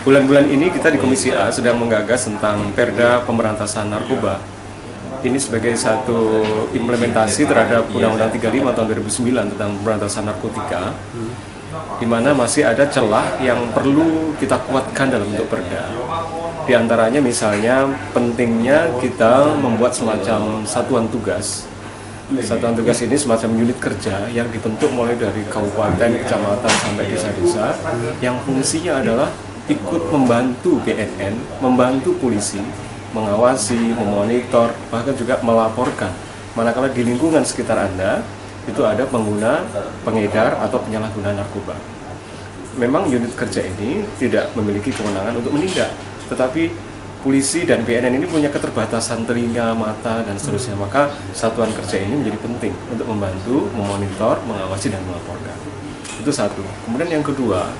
Bulan-bulan ini kita di Komisi A sedang menggagas tentang Perda Pemberantasan Narkoba. Ini sebagai satu implementasi terhadap Undang-Undang 35 tahun 2009 tentang pemberantasan narkotika, di mana masih ada celah yang perlu kita kuatkan dalam bentuk perda. Di antaranya misalnya pentingnya kita membuat semacam satuan tugas. Satuan tugas ini semacam unit kerja yang dibentuk mulai dari kabupaten, kecamatan sampai desa-desa, yang fungsinya adalah ikut membantu BNN, membantu polisi, mengawasi, memonitor, bahkan juga melaporkan manakala di lingkungan sekitar Anda itu ada pengguna, pengedar, atau penyalahguna narkoba. Memang unit kerja ini tidak memiliki kewenangan untuk menindak, tetapi polisi dan BNN ini punya keterbatasan telinga, mata, dan seterusnya. Maka satuan kerja ini menjadi penting untuk membantu, memonitor, mengawasi, dan melaporkan. Itu satu. Kemudian yang kedua,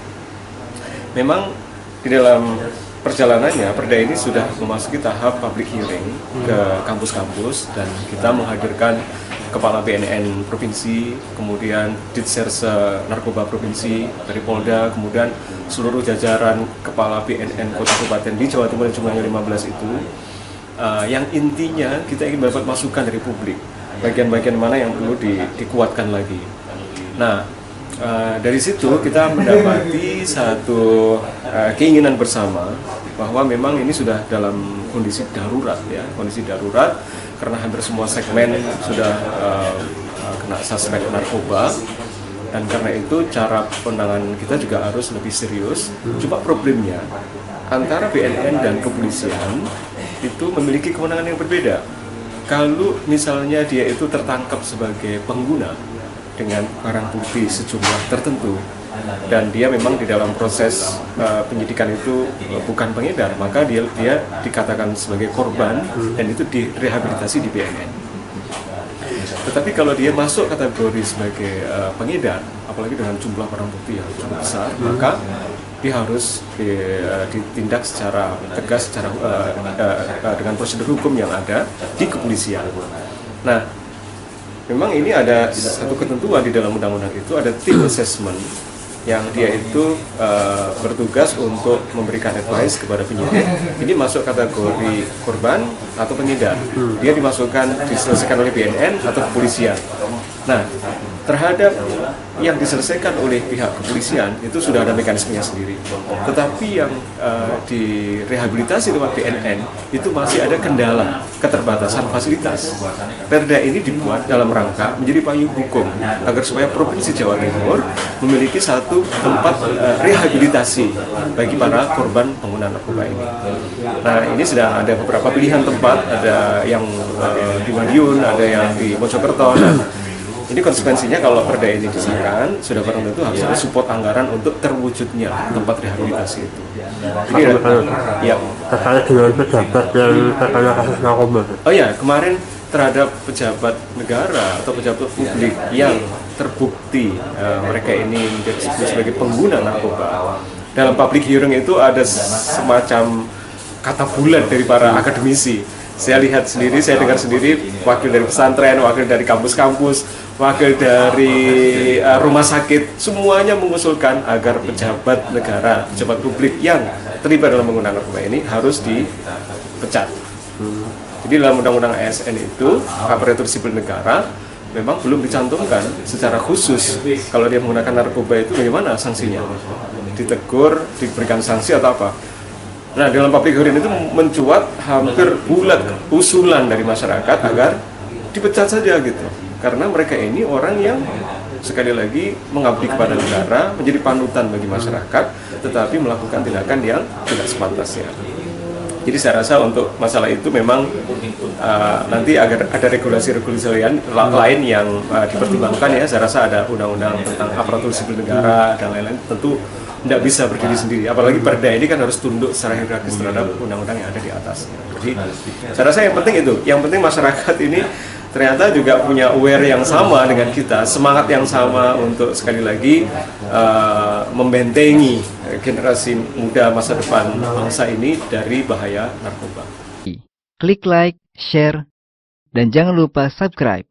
memang di dalam perjalanannya, perda ini sudah memasuki tahap public hearing ke kampus-kampus, dan kita menghadirkan Kepala BNN Provinsi, kemudian Ditserse Narkoba Provinsi dari Polda, kemudian seluruh jajaran Kepala BNN Kota Kabupaten di Jawa Timur yang jumlahnya 15 itu, yang intinya kita ingin mendapat masukan dari publik, bagian-bagian mana yang perlu dikuatkan lagi. Nah, dari situ kita mendapati satu keinginan bersama bahwa memang ini sudah dalam kondisi darurat, ya, kondisi darurat karena hampir semua segmen sudah kena suspek narkoba, dan karena itu cara penanganan kita juga harus lebih serius. Cuma problemnya antara BNN dan kepolisian itu memiliki kewenangan yang berbeda. Kalau misalnya dia itu tertangkap sebagai pengguna dengan barang bukti sejumlah tertentu, dan dia memang di dalam proses penyidikan itu bukan pengedar, maka dia dikatakan sebagai korban dan itu direhabilitasi di BNN. Tetapi kalau dia masuk kategori sebagai pengedar, apalagi dengan jumlah barang bukti yang cukup besar, maka dia harus ditindak secara tegas, dengan prosedur hukum yang ada di kepolisian. Nah, memang ini ada satu ketentuan di dalam undang-undang itu, ada tim assessment yang dia itu bertugas untuk memberikan advice kepada penyidik. Ini masuk kategori korban atau pengedar. Dia diselesaikan oleh BNN atau kepolisian. Nah, terhadap yang diselesaikan oleh pihak kepolisian itu sudah ada mekanismenya sendiri. Tetapi yang direhabilitasi lewat BNN itu masih ada kendala, keterbatasan fasilitas. Perda ini dibuat dalam rangka menjadi payung hukum agar supaya Provinsi Jawa Timur memiliki satu tempat rehabilitasi bagi para korban pengguna narkoba ini. Nah, ini sedang ada beberapa pilihan tempat, ada yang di Madiun, ada yang di Mojokerto. Ini konsekuensinya kalau perda ini disahkan, sudah barang tentu harus ada support anggaran untuk terwujudnya tempat rehabilitasi itu. Jadi ya, terkait dengan pejabat yang terkena kasus narkoba. Oh ya, kemarin terhadap pejabat negara atau pejabat publik yang terbukti mereka ini disebut sebagai pengguna narkoba. Dalam public hearing itu ada semacam kata bulat dari para akademisi. Saya lihat sendiri, saya dengar sendiri, wakil dari pesantren, wakil dari kampus-kampus, wakil dari rumah sakit, semuanya mengusulkan agar pejabat negara, pejabat publik yang terlibat dalam penggunaan narkoba ini harus dipecat. Jadi dalam undang-undang ASN itu, aparatur sipil negara memang belum dicantumkan secara khusus kalau dia menggunakan narkoba itu bagaimana sanksinya, ditegur, diberikan sanksi atau apa. Nah, dalam public hearing itu mencuat hampir bulat usulan dari masyarakat agar dipecat saja gitu. Karena mereka ini orang yang sekali lagi mengabdi kepada negara, menjadi panutan bagi masyarakat, tetapi melakukan tindakan yang tidak sepantasnya. Jadi saya rasa untuk masalah itu memang nanti agar ada regulasi-regulasi lain yang dipertimbangkan, ya. Saya rasa ada undang-undang tentang aparatur sipil negara dan lain-lain, tentu tidak bisa berdiri sendiri. Apalagi perda ini kan harus tunduk secara hierarkis terhadap undang-undang yang ada di atasnya. Jadi saya rasa yang penting itu, yang penting masyarakat ini ternyata juga punya aware yang sama dengan kita, semangat yang sama untuk sekali lagi membentengi generasi muda masa depan bangsa ini dari bahaya narkoba. Klik like, share, dan jangan lupa subscribe.